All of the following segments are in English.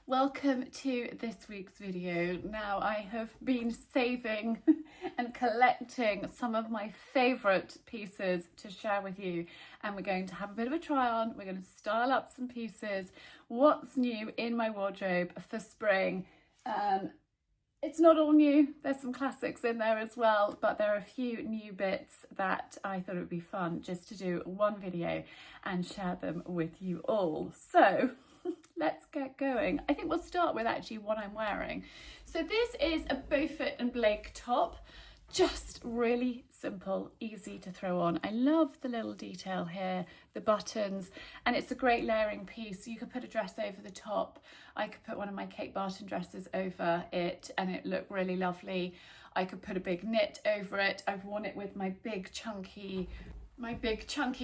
Welcome to this week's video. Now, I have been saving and collecting some of my favourite pieces to share with you, and we're going to have a bit of a try on. We're going to style up some pieces, what's new in my wardrobe for spring. It's not all new, there's some classics in there as well, but there are a few new bits that I thought it would be fun just to do one video and share them with you all. So let's get going. I think we'll start with actually what I'm wearing. So this is a Beaufort and Blake top, just really simple, easy to throw on. I love the little detail here, the buttons, and it's a great layering piece. You could put a dress over the top. I could put one of my Kate Barton dresses over it and it looked really lovely. I could put a big knit over it. I've worn it with my big chunky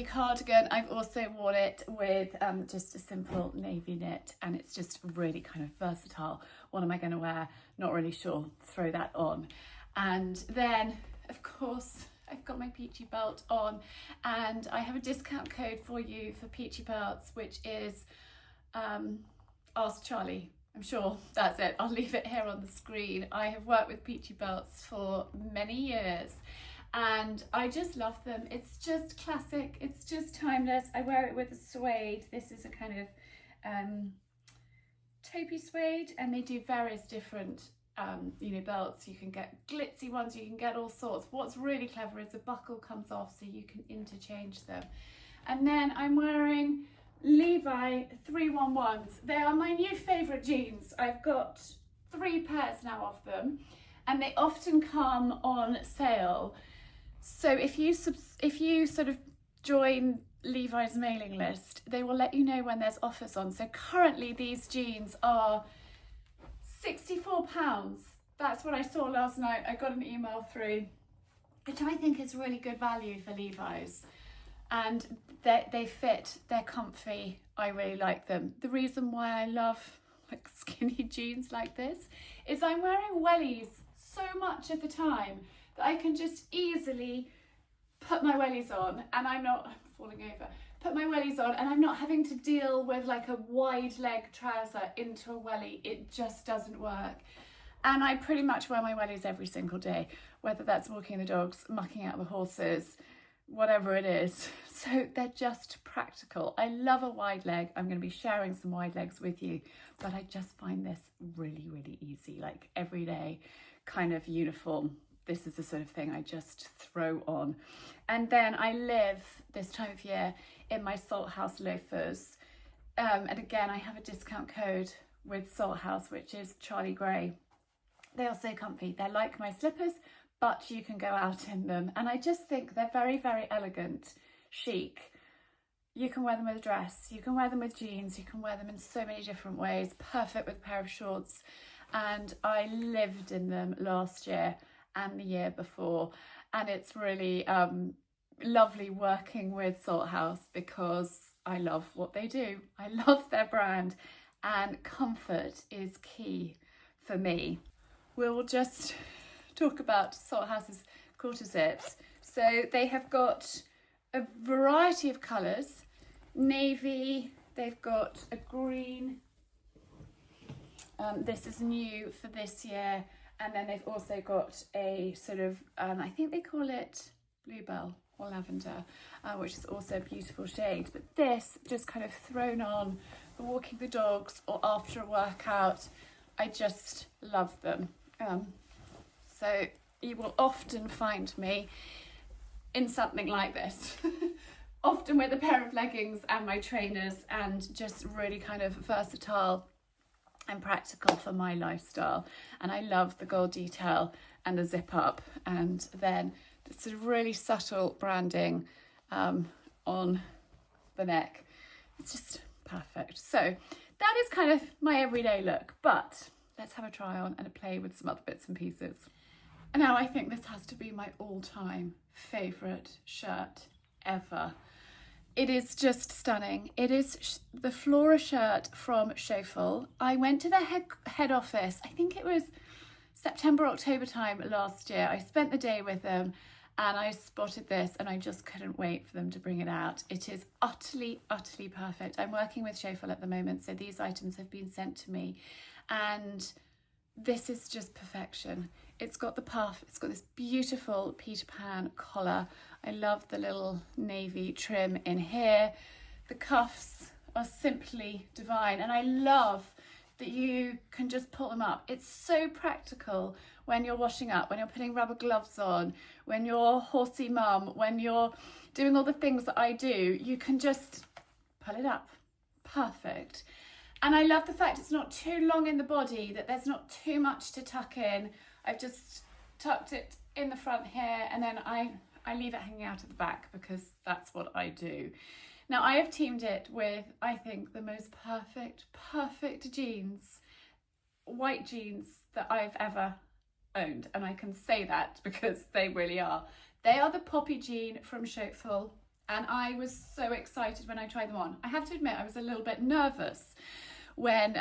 cardigan. I've also worn it with just a simple navy knit, and it's just really kind of versatile. What am I going to wear? Not really sure. Throw that on. And then, of course, I've got my Peachy belt on, and I have a discount code for you for Peachy belts, which is Ask Charlie. I'm sure that's it. I'll leave it here on the screen. I have worked with Peachy belts for many years, and I just love them. It's just classic, it's just timeless. I wear it with a suede. This is a kind of taupey suede, and they do various different belts. You can get glitzy ones, you can get all sorts. What's really clever is the buckle comes off so you can interchange them. And then I'm wearing Levi 311s. They are my new favourite jeans. I've got 3 pairs now of them, and they often come on sale. So if you sort of join Levi's mailing list, they will let you know when there's offers on. So currently these jeans are £64. That's what I saw last night. I got an email through, which I think is really good value for Levi's. And they fit, they're comfy. I really like them. The reason why I love like skinny jeans like this is I'm wearing wellies so much of the time that I can just easily put my wellies on, and I'm not having to deal with like a wide leg trouser into a wellie. It just doesn't work. And I pretty much wear my wellies every single day, whether that's walking the dogs, mucking out the horses, whatever it is. So they're just practical. I love a wide leg. I'm going to be sharing some wide legs with you, but I just find this really, really easy, like everyday kind of uniform. This is the sort of thing I just throw on. And then I live this time of year in my Salt House loafers. And again, I have a discount code with Salt House, which is Charlie Grey. They are so comfy. They're like my slippers, but you can go out in them. And I just think they're very, very elegant, chic. You can wear them with a dress, you can wear them with jeans, you can wear them in so many different ways. Perfect with a pair of shorts. And I lived in them last year and the year before, and it's really lovely working with Salt House because I love what they do. I love their brand, and comfort is key for me. We'll just talk about Salt House's quarter zips. So they have got a variety of colours. Navy, they've got a green, this is new for this year. And then they've also got a sort of, I think they call it bluebell or lavender, which is also a beautiful shade. But this just kind of thrown on for walking the dogs or after a workout. I just love them. So you will often find me in something like this, often with a pair of leggings and my trainers, and just really kind of versatile and practical for my lifestyle. And I love the gold detail and the zip up, and then the sort of really subtle branding on the neck. It's just perfect. So that is kind of my everyday look, but let's have a try on and a play with some other bits and pieces. And now I think this has to be my all-time favourite shirt ever. It is just stunning. It is the Flora shirt from Schoffel. I went to their head office, I think it was September, October time last year. I spent the day with them, and I spotted this and I just couldn't wait for them to bring it out. It is utterly, utterly perfect. I'm working with Schoffel at the moment, so these items have been sent to me, and this is just perfection. It's got the puff, it's got this beautiful Peter Pan collar. I love the little navy trim in here. The cuffs are simply divine, and I love that you can just pull them up. It's so practical when you're washing up, when you're putting rubber gloves on, when you're horsey mum, when you're doing all the things that I do, you can just pull it up. Perfect. And I love the fact it's not too long in the body, that there's not too much to tuck in. I've just tucked it in the front here, and then I leave it hanging out at the back because that's what I do. Now, I have teamed it with, I think, the most perfect jeans, white jeans that I've ever owned. And I can say that because they really are. They are the Poppy jean from Schoffel, and I was so excited when I tried them on. I have to admit, I was a little bit nervous when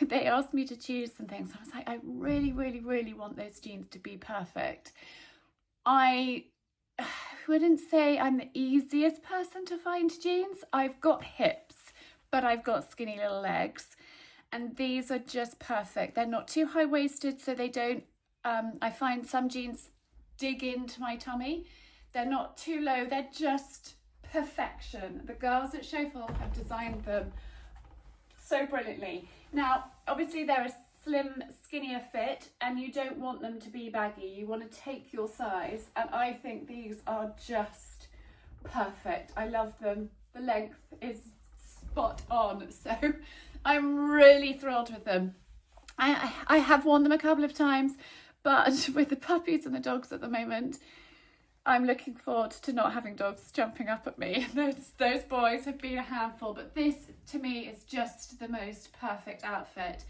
they asked me to choose some things. I was like, I really, really, really want those jeans to be perfect. I wouldn't say I'm the easiest person to find jeans. I've got hips, but I've got skinny little legs, and these are just perfect. They're not too high-waisted, so they don't, I find some jeans dig into my tummy. They're not too low, they're just perfection. The girls at Schoffel have designed them so brilliantly. Now, obviously they're a slim, skinnier fit, and you don't want them to be baggy. You want to take your size, and I think these are just perfect. I love them. The length is spot on, so I'm really thrilled with them. I have worn them a couple of times, but with the puppies and the dogs at the moment, I'm looking forward to not having dogs jumping up at me. Those boys have been a handful, but this to me is just the most perfect outfit.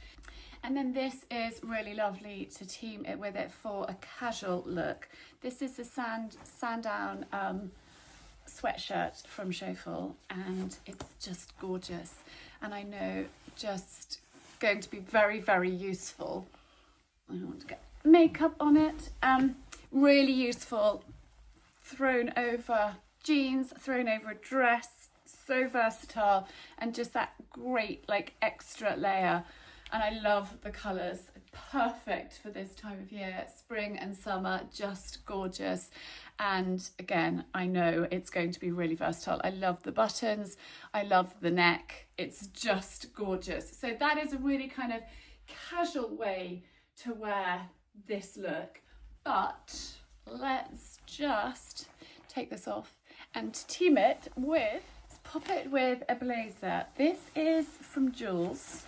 And then this is really lovely to team it with it for a casual look. This is the Sandown sweatshirt from Schoffel, and it's just gorgeous. And I know just going to be very, very useful. I don't want to get makeup on it. Really useful. Thrown over jeans, thrown over a dress, so versatile, and just that great like extra layer. And I love the colours, perfect for this time of year, spring and summer, just gorgeous. And again, I know it's going to be really versatile. I love the buttons, I love the neck, it's just gorgeous. So that is a really kind of casual way to wear this look. But let's just take this off and team it with, let's pop it with a blazer. This is from Joules,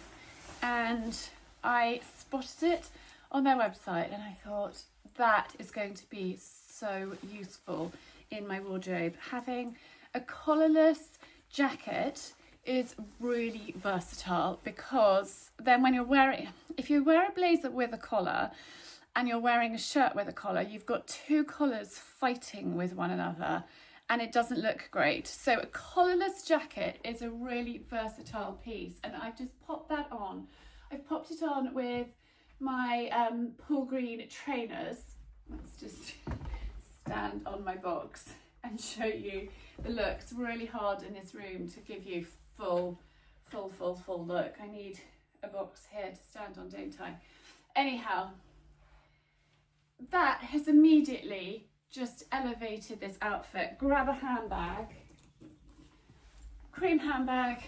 and I spotted it on their website, and I thought that is going to be so useful in my wardrobe. Having a collarless jacket is really versatile, because then when you're wearing, if you wear a blazer with a collar and you're wearing a shirt with a collar, you've got two collars fighting with one another, and it doesn't look great. So a collarless jacket is a really versatile piece, and I've just popped that on. I've popped it on with my pool green trainers. Let's just stand on my box and show you the look. It's really hard in this room to give you full look. I need a box here to stand on, don't I? Anyhow, that has immediately just elevated this outfit. Grab a handbag, cream handbag,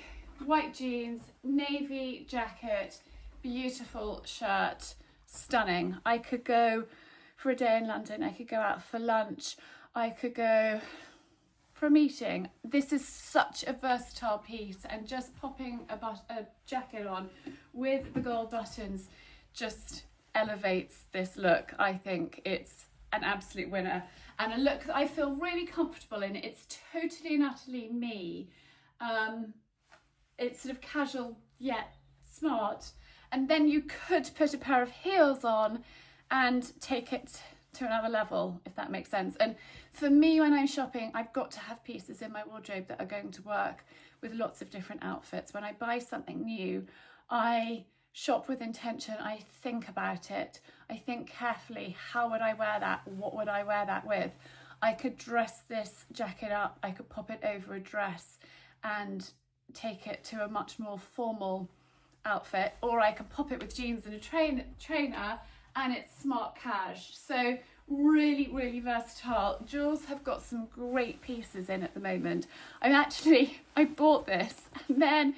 white jeans, navy jacket, beautiful shirt, stunning. I could go for a day in London, I could go out for lunch, I could go for a meeting. This is such a versatile piece, and just popping a jacket on with the gold buttons just elevates this look. I think it's an absolute winner, and a look that I feel really comfortable in. It's totally and utterly me. It's sort of casual yet smart, and then you could put a pair of heels on and take it to another level, if that makes sense. And for me, when I'm shopping, I've got to have pieces in my wardrobe that are going to work with lots of different outfits. When I buy something new, I shop with intention. I think about it. I think carefully, how would I wear that? What would I wear that with? I could dress this jacket up, I could pop it over a dress and take it to a much more formal outfit, or I could pop it with jeans and a trainer and it's smart cash. So really, really versatile. Joules have got some great pieces in at the moment. I bought this, and then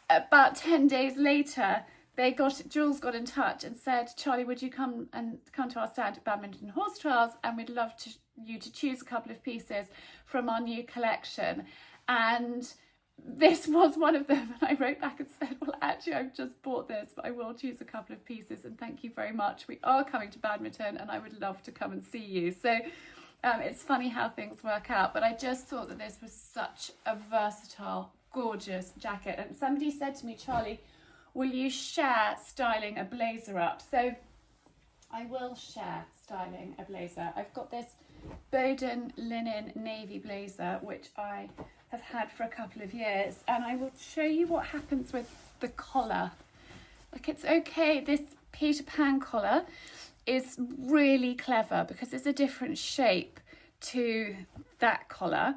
about 10 days later, Joules got in touch and said, Charlie, would you come to our stand at Badminton Horse Trials, and we'd love you to choose a couple of pieces from our new collection. And this was one of them, and I wrote back and said, well, actually, I've just bought this, but I will choose a couple of pieces, and thank you very much. We are coming to Badminton, and I would love to come and see you. So it's funny how things work out, but I just thought that this was such a versatile, gorgeous jacket. And somebody said to me, Charlie, will you share styling a blazer up? So I will share styling a blazer. I've got this Beaumont linen navy blazer, which I have had for a couple of years, and I will show you what happens with the collar. Like, it's okay, this Peter Pan collar is really clever because it's a different shape to that collar.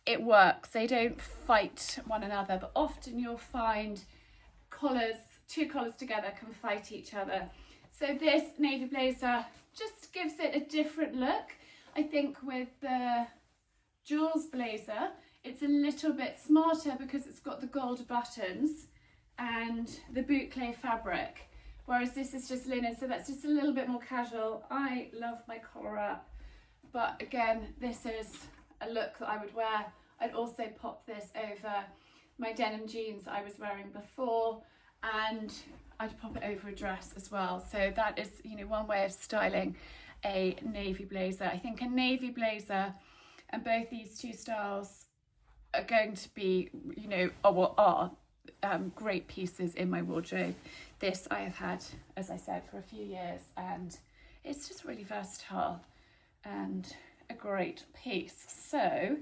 It works, they don't fight one another, but often you'll find two collars together can fight each other. So this navy blazer just gives it a different look. I think with the Joules blazer, it's a little bit smarter because it's got the gold buttons and the boucle fabric, whereas this is just linen, so that's just a little bit more casual. I love my collar up, but again, this is a look that I would wear. I'd also pop this over my denim jeans I was wearing before, and I'd pop it over a dress as well. So that is, one way of styling a navy blazer. I think a navy blazer and both these two styles are going to be, are great pieces in my wardrobe. This I have had, as I said, for a few years, and it's just really versatile and a great piece. So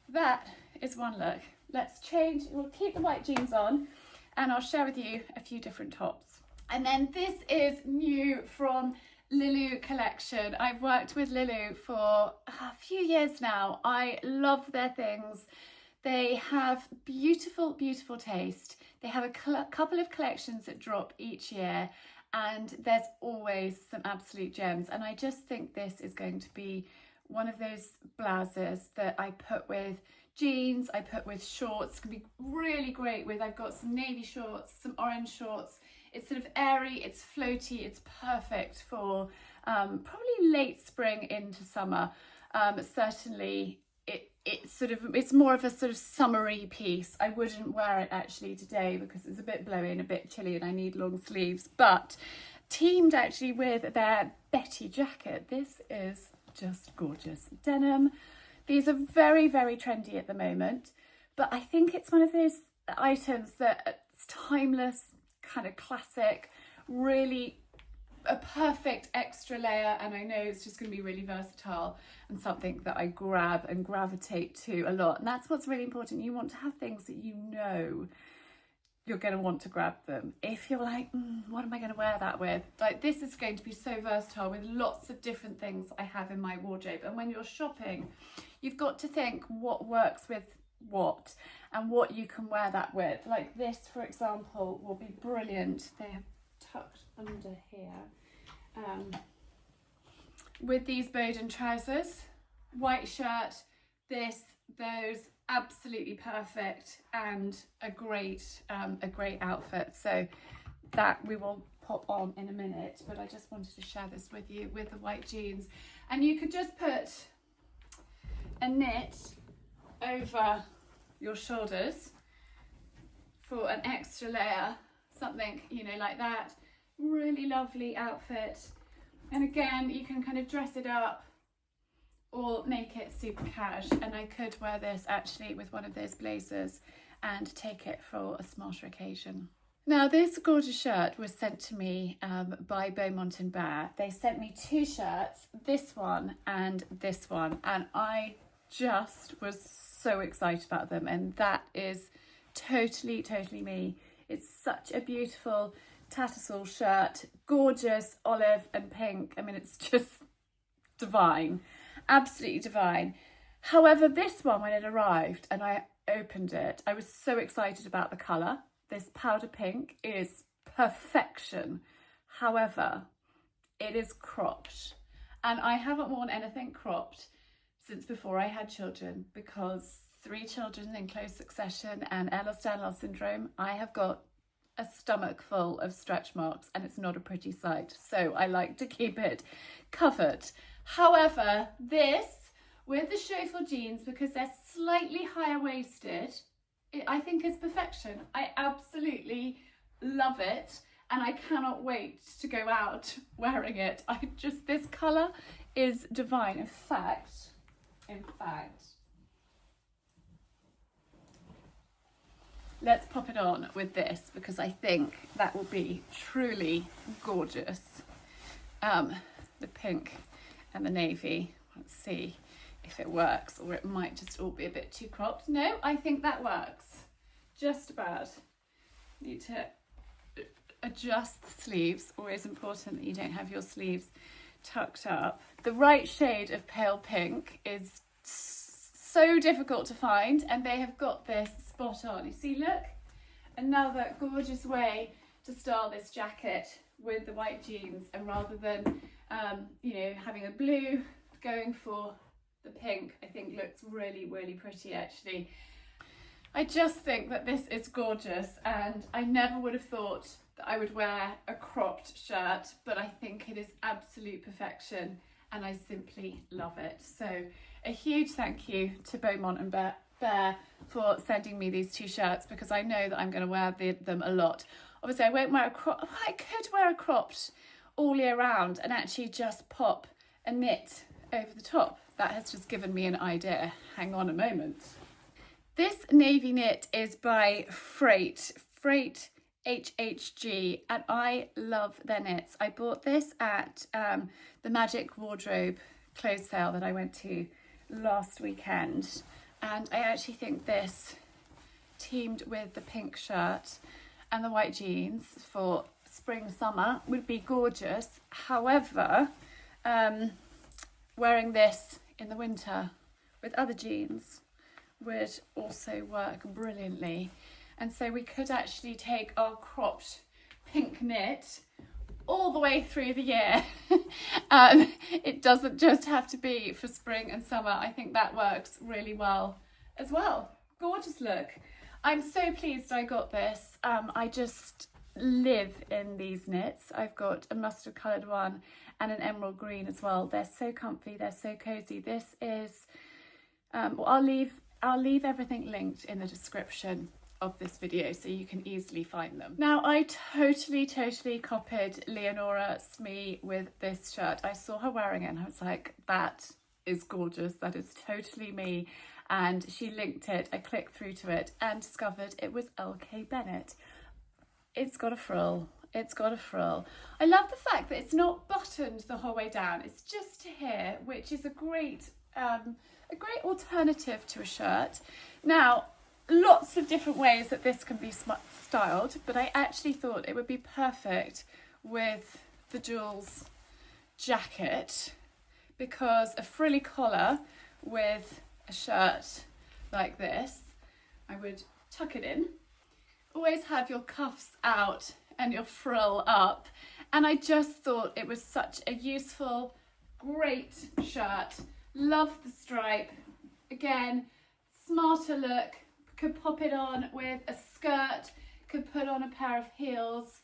that is one look. Let's change. We'll keep the white jeans on, and I'll share with you a few different tops. And then this is new from Lilu collection. I've worked with Lilu for a few years now. I love their things. They have beautiful, beautiful taste. They have a couple of collections that drop each year, and there's always some absolute gems. And I just think this is going to be one of those blouses that I put with jeans, I put with shorts. It's gonna be really great with, I've got some navy shorts, some orange shorts. It's sort of airy, it's floaty, it's perfect for probably late spring into summer. Certainly it's more of a sort of summery piece. I wouldn't wear it actually today because it's a bit blowy and a bit chilly and I need long sleeves, but teamed actually with their Betty jacket. This is just gorgeous. Denim. These are very, very trendy at the moment, but I think it's one of those items that it's timeless, kind of classic, really a perfect extra layer, and I know it's just going to be really versatile and something that I grab and gravitate to a lot. And that's what's really important. You want to have things that you know you're going to want to grab them. If you're like, what am I going to wear that with? Like, this is going to be so versatile with lots of different things I have in my wardrobe. And when you're shopping, you've got to think what works with what and what you can wear that with. Like this, for example, will be brilliant. They have tucked under here with these Beaumont trousers, white shirt, those, absolutely perfect, and a great outfit. So that we will pop on in a minute, but I just wanted to share this with you with the white jeans. And you could just put a knit over your shoulders for an extra layer, something, like that. Really lovely outfit. And again, you can kind of dress it up or make it super cash. And I could wear this actually with one of those blazers and take it for a smarter occasion. Now, this gorgeous shirt was sent to me by Beaumont Bear. They sent me two shirts, this one and this one, and I just was so excited about them, and that is totally me. It's such a beautiful Tattersall shirt, gorgeous olive and pink. I mean, it's just divine. Absolutely divine. However, this one, when it arrived and I opened it, I was so excited about the colour. This powder pink is perfection. However, it is cropped, and I haven't worn anything cropped since before I had children, because 3 children in close succession and Ehlers-Danlos syndrome, I have got a stomach full of stretch marks and it's not a pretty sight. So I like to keep it covered. However, this with the Schoffel jeans, because they're slightly higher waisted, I think is perfection. I absolutely love it. And I cannot wait to go out wearing it. This colour is divine. In fact, let's pop it on with this, because I think that will be truly gorgeous. The pink and the navy. Let's see if it works, or it might just all be a bit too cropped. No, I think that works. Just about. Need to adjust the sleeves. Always important that you don't have your sleeves tucked up. The right shade of pale pink is so difficult to find, and they have got this spot on. You see, look, another gorgeous way to style this jacket with the white jeans, and rather than you know, having a blue, going for the pink, I think looks really, really pretty actually. I just think that this is gorgeous, and I never would have thought that I would wear a cropped shirt, but I think it is absolute perfection and I simply love it. So a huge thank you to Beaumont Bear for sending me these 2 shirts, because I know that I'm going to wear them a lot. Obviously I won't wear a crop. I could wear a cropped all year round and actually just pop a knit over the top. That has just given me an idea. Hang on a moment. This navy knit is by Freight HHG, and I love their knits. I bought this at the Magic Wardrobe clothes sale that I went to last weekend, and I actually think this, teamed with the pink shirt and the white jeans for spring summer, would be gorgeous. However, wearing this in the winter with other jeans would also work brilliantly. And so we could actually take our cropped pink knit all the way through the year. It doesn't just have to be for spring and summer. I think that works really well as well. Gorgeous look. I'm so pleased I got this. I just live in these knits. I've got a mustard coloured one and an emerald green as well. They're so comfy, they're so cozy. This is, well, I'll leave everything linked in the description of this video so you can easily find them. Now, I totally copied Leonora Smee with this shirt. I saw her wearing it and I was like, that is gorgeous, that is totally me. And she linked it, I clicked through to it and discovered it was LK Bennett. It's got a frill, it's got a frill. I love the fact that it's not buttoned the whole way down, it's just to here, which is a great alternative to a shirt. Now, lots of different ways that this can be styled, but I actually thought it would be perfect with the Joules jacket, because a frilly collar with a shirt like this, I would tuck it in, always have your cuffs out and your frill up, and I just thought it was such a useful, great shirt. Love the stripe. Again, smarter look. Could pop it on with a skirt, could put on a pair of heels,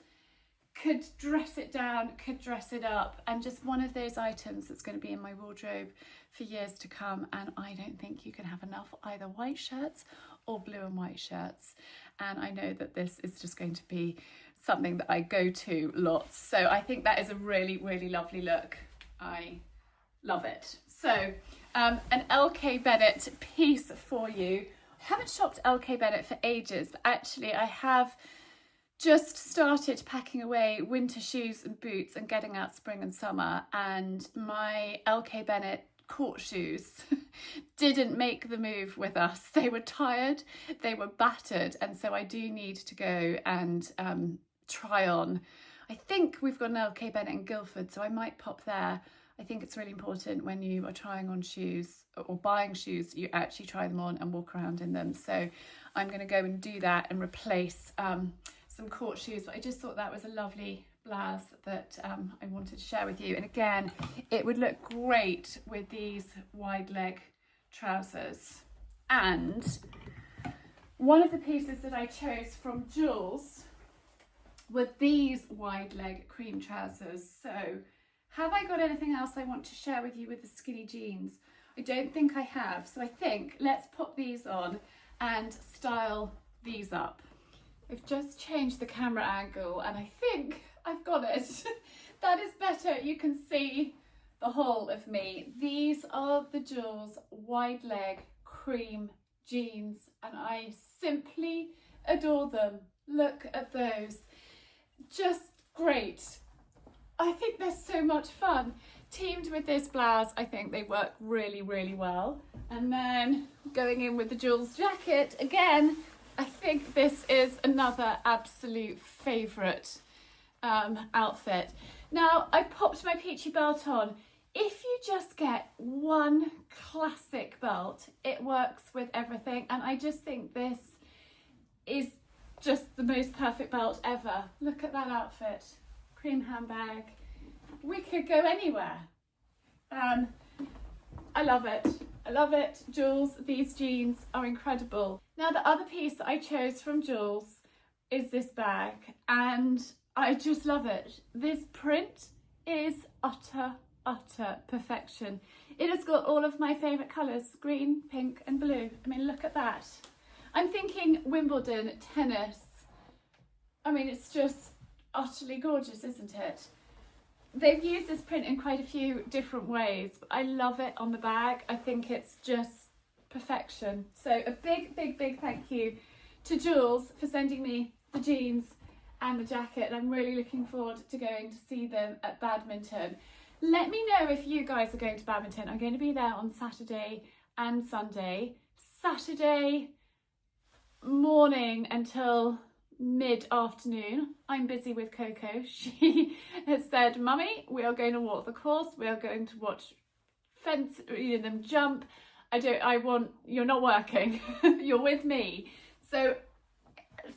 could dress it down, could dress it up, and just one of those items that's going to be in my wardrobe for years to come. And I don't think you can have enough either white shirts or blue and white shirts. And I know that this is just going to be something that I go to lots. So I think that is a really, really lovely look. I love it. So an LK Bennett piece for you. I haven't shopped LK Bennett for ages, but actually I have just started packing away winter shoes and boots and getting out spring and summer, and my LK Bennett court shoes didn't make the move with us. They were tired, they were battered, and so I do need to go and try on. I think we've got an LK Bennett in Guildford, so I might pop there I think it's really important when you are trying on shoes or buying shoes, you actually try them on and walk around in them. So I'm going to go and do that and replace some court shoes. But I just thought that was a lovely blouse that I wanted to share with you. And again, it would look great with these wide leg trousers. And one of the pieces that I chose from Joules were these wide leg cream trousers. So have I got anything else I want to share with you with the skinny jeans? I don't think I have. So I think let's pop these on and style these up. I've just changed the camera angle and I think I've got it. That is better. You can see the whole of me. These are the Joules wide leg cream jeans and I simply adore them. Look at those. Just great. I think they're so much fun. Teamed with this blouse, I think they work really, really well. And then going in with the Joules jacket, again, I think this is another absolute favourite outfit. Now, I popped my peachy belt on. If you just get one classic belt, it works with everything. And I just think this is just the most perfect belt ever. Look at that outfit. Cream handbag. We could go anywhere. I love it. I love it. Joules, these jeans are incredible. Now the other piece that I chose from Joules is this bag and I just love it. This print is utter perfection. It has got all of my favourite colours, green, pink and blue. I mean, look at that. I'm thinking Wimbledon tennis. I mean, it's just utterly gorgeous, isn't it? They've used this print in quite a few different ways. I love it on the bag. I think it's just perfection. So a big thank you to Joules for sending me the jeans and the jacket. I'm really looking forward to going to see them at Badminton. Let me know if you guys are going to Badminton. I'm going to be there on Saturday and Sunday. Saturday morning until mid-afternoon. I'm busy with Coco. She has said, Mummy, we are going to walk the course. We are going to watch them jump. You're not working. You're with me. So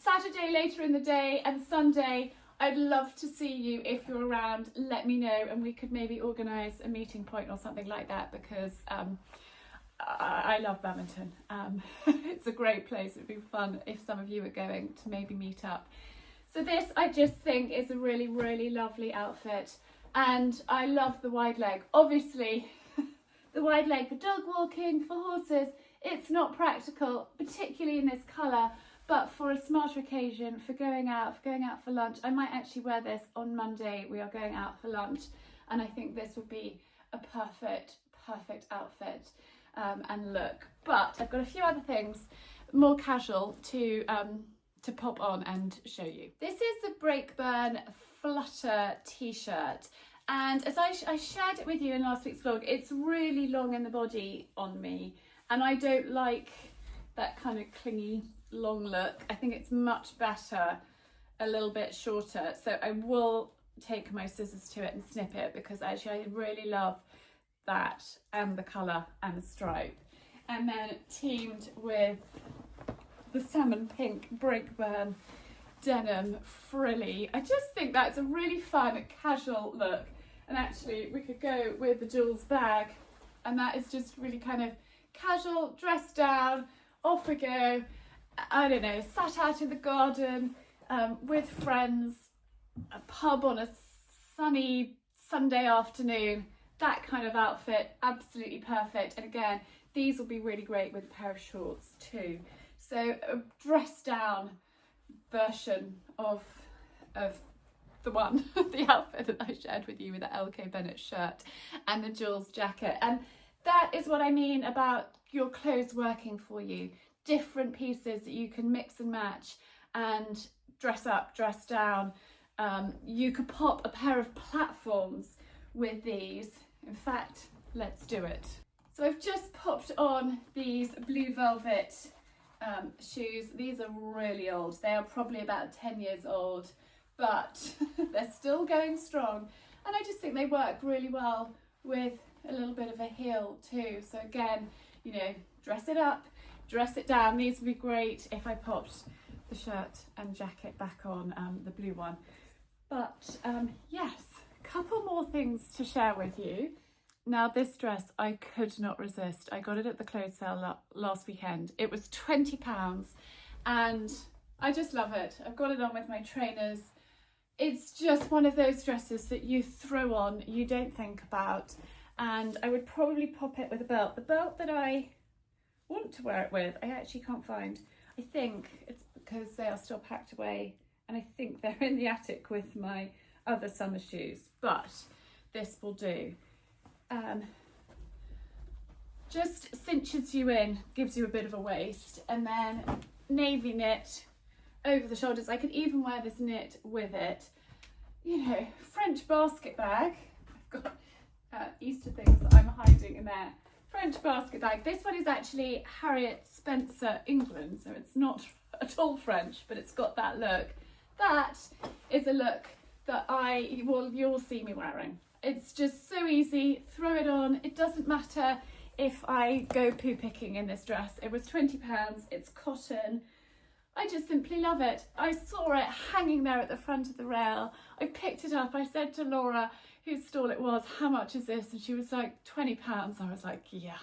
Saturday later in the day and Sunday, I'd love to see you if you're around. Let me know and we could maybe organise a meeting point or something like that because I love Badminton. It's a great place. It'd be fun if some of you are going to maybe meet up. So this I just think is a really, really lovely outfit and I love the wide leg. Obviously the wide leg for dog walking, for horses, it's not practical, particularly in this colour, but for a smarter occasion, for going out for lunch. I might actually wear this on Monday. We are going out for lunch and I think this would be a perfect outfit. And look, but I've got a few other things more casual to pop on and show you. This is the Breakburn Flutter t-shirt and as I shared it with you in last week's vlog, it's really long in the body on me and I don't like that kind of clingy long look. I think it's much better a little bit shorter, so I will take my scissors to it and snip it because actually I really love that and the colour and the stripe, and then teamed with the salmon pink Breakburn denim frilly. I just think that's a really fun casual look and actually we could go with the Joules bag and that is just really kind of casual, dressed down, off we go. I don't know, sat out in the garden with friends, a pub on a sunny Sunday afternoon. That kind of outfit, absolutely perfect. And again, these will be really great with a pair of shorts too. So a dressed down version of the outfit that I shared with you with the LK Bennett shirt and the Joules jacket. And that is what I mean about your clothes working for you. Different pieces that you can mix and match and dress up, dress down. You could pop a pair of platforms with these. In fact, let's do it. So I've just popped on these blue velvet shoes. These are really old. They are probably about 10 years old, but they're still going strong. And I just think they work really well with a little bit of a heel too. So again, you know, dress it up, dress it down. These would be great if I popped the shirt and jacket back on, the blue one. But yes, a couple more things to share with you. Now this dress I could not resist. I got it at the clothes sale last weekend. It was £20 and I just love it. I've got it on with my trainers. It's just one of those dresses that you throw on, you don't think about, and I would probably pop it with a belt. The belt that I want to wear it with, I actually can't find. I think it's because they are still packed away and I think they're in the attic with my other summer shoes, but this will do. Just cinches you in, gives you a bit of a waist, and then navy knit over the shoulders. I could even wear this knit with it. You know, French basket bag. I've got Easter things that I'm hiding in there. French basket bag. This one is actually Harriet Spencer England, so it's not at all French, but it's got that look. That is a look that you'll see me wearing. It's just so easy, throw it on. It doesn't matter if I go poo picking in this dress. It was £20, it's cotton. I just simply love it. I saw it hanging there at the front of the rail. I picked it up. I said to Laura, whose stall it was, how much is this? And she was like, £20. I was like, yeah,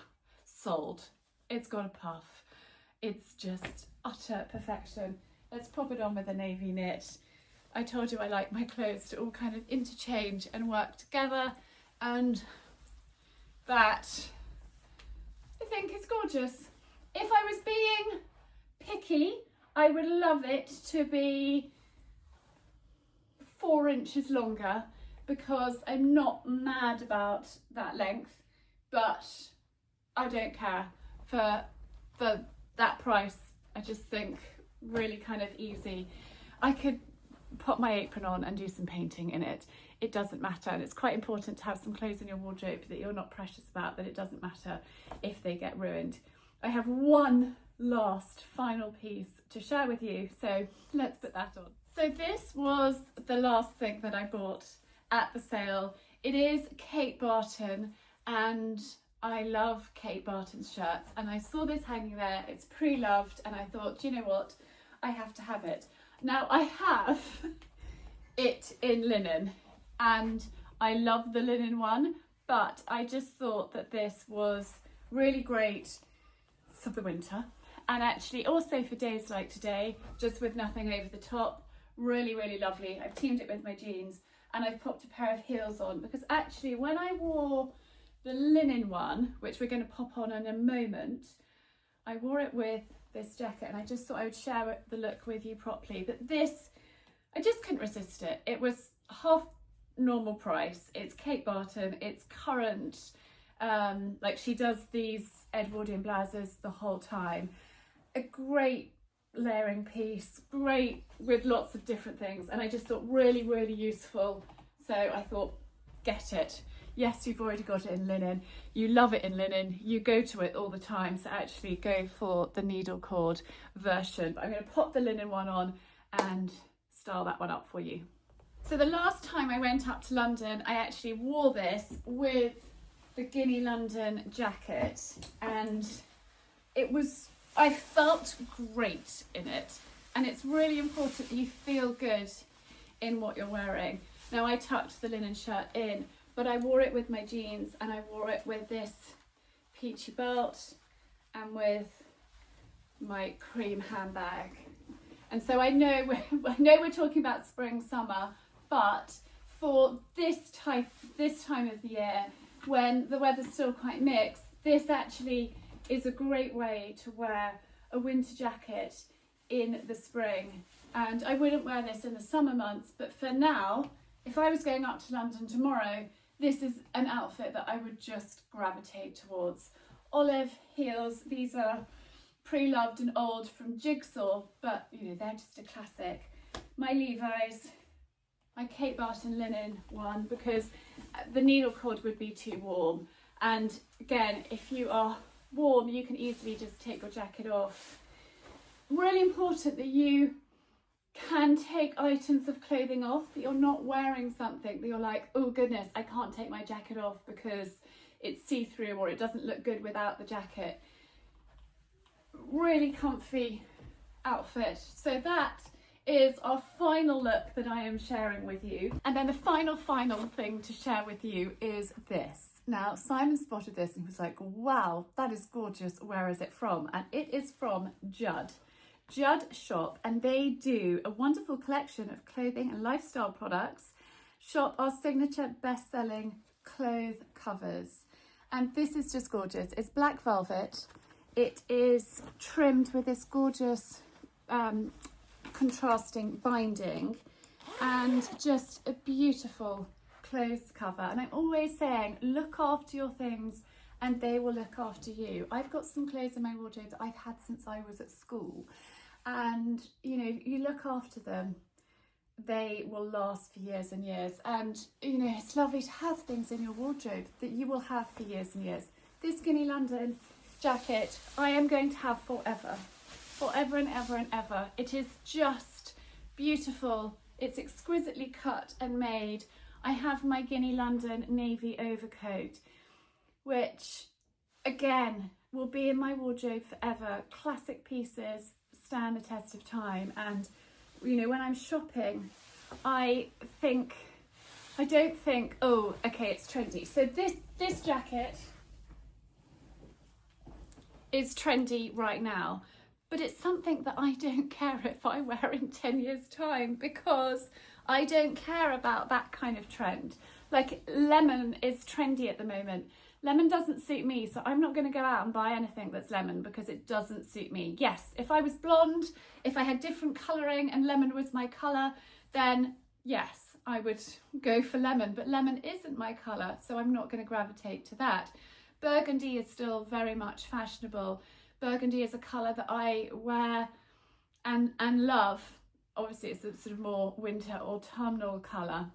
sold. It's got a puff. It's just utter perfection. Let's pop it on with a navy knit. I told you I like my clothes to all kind of interchange and work together, and that I think is gorgeous. If I was being picky, I would love it to be 4 inches longer because I'm not mad about that length, but I don't care. For that price, I just think really kind of easy. I could put my apron on and do some painting in it. It doesn't matter, and it's quite important to have some clothes in your wardrobe that you're not precious about, that it doesn't matter if they get ruined. I have one last final piece to share with you, so let's put that on. So this was the last thing that I bought at the sale. It is Kate Barton, and I love Kate Barton's shirts, and I saw this hanging there. It's pre-loved, and I thought, do you know what, I have to have it. Now I have it in linen and I love the linen one, but I just thought that this was really great for the winter and actually also for days like today, just with nothing over the top. Really, really lovely. I've teamed it with my jeans and I've popped a pair of heels on because actually when I wore the linen one, which we're going to pop on in a moment, I wore it with this jacket and I just thought I would share the look with you properly. But this, I just couldn't resist it. It was half normal price. It's Kate Barton, it's current, like she does these Edwardian blouses the whole time. A great layering piece, great with lots of different things, and I just thought really, really useful. So I thought, get it. Yes, you've already got it in linen. You love it in linen. You go to it all the time. So actually go for the needle cord version. But I'm going to pop the linen one on and style that one up for you. So the last time I went up to London, I actually wore this with the Guinea London jacket. And I felt great in it. And it's really important that you feel good in what you're wearing. Now I tucked the linen shirt in, but I wore it with my jeans and I wore it with this peachy belt and with my cream handbag. And so I know we're talking about spring, summer, but for this time of the year, when the weather's still quite mixed, this actually is a great way to wear a winter jacket in the spring. And I wouldn't wear this in the summer months, but for now, if I was going up to London tomorrow, this is an outfit that I would just gravitate towards. Olive heels, these are pre-loved and old from Jigsaw, but you know, they're just a classic. My Levi's, my Kate Barton linen one, because the needle cord would be too warm. And again, if you are warm, you can easily just take your jacket off. Really important that you can take items of clothing off, that you're not wearing something that you're like, oh goodness, I can't take my jacket off because it's see-through or it doesn't look good without the jacket. Really comfy outfit. So that is our final look that I am sharing with you. And then the final thing to share with you is this. Now, Simon spotted this and he was like, wow, that is gorgeous. Where is it from? And it is from Judd shop, and they do a wonderful collection of clothing and lifestyle products. Shop our signature best-selling clothes covers. And this is just gorgeous. It's black velvet. It is trimmed with this gorgeous contrasting binding and just a beautiful clothes cover. And I'm always saying, look after your things and they will look after you. I've got some clothes in my wardrobe that I've had since I was at school, and you know, you look after them, they will last for years and years. And you know, it's lovely to have things in your wardrobe that you will have for years and years. This Skinny London jacket I am going to have forever and ever and ever. It is just beautiful. It's exquisitely cut and made. I have my Guinea London navy overcoat, which again will be in my wardrobe forever. Classic pieces, stand the test of time. And you know, when I'm shopping, I don't think, oh, okay, it's trendy. So this jacket is trendy right now, but it's something that I don't care if I wear in 10 years time, because I don't care about that kind of trend. Like lemon is trendy at the moment. Lemon doesn't suit me, so I'm not going to go out and buy anything that's lemon because it doesn't suit me. Yes, if I was blonde, if I had different colouring and lemon was my colour, then yes, I would go for lemon, but lemon isn't my colour, so I'm not going to gravitate to that. Burgundy is still very much fashionable. Burgundy is a colour that I wear and love. Obviously it's a sort of more winter autumnal colour,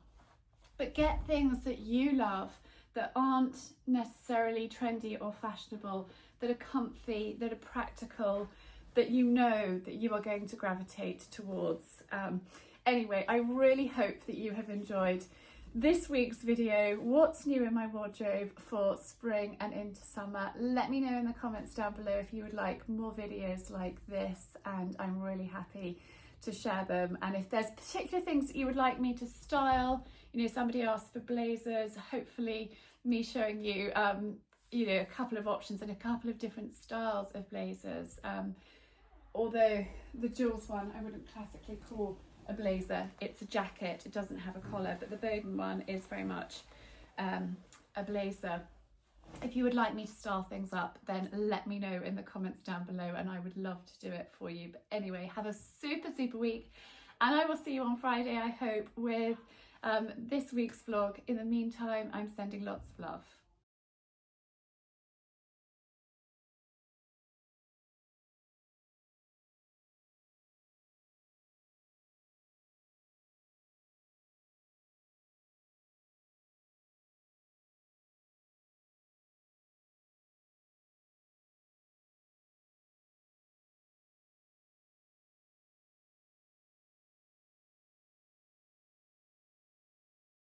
but get things that you love that aren't necessarily trendy or fashionable, that are comfy, that are practical, that you know that you are going to gravitate towards. Anyway, I really hope that you have enjoyed this week's video, what's new in my wardrobe for spring and into summer. Let me know in the comments down below if you would like more videos like this, and I'm really happy to share them. And if there's particular things that you would like me to style, you know, somebody asked for blazers, hopefully me showing you, you know, a couple of options and a couple of different styles of blazers. Although the Joules one I wouldn't classically call a blazer, it's a jacket, it doesn't have a collar, but the Beaumont one is very much a blazer. If you would like me to style things up, then let me know in the comments down below and I would love to do it for you. But anyway, have a super week, and I will see you on Friday, I hope, with this week's vlog. In the meantime, I'm sending lots of love.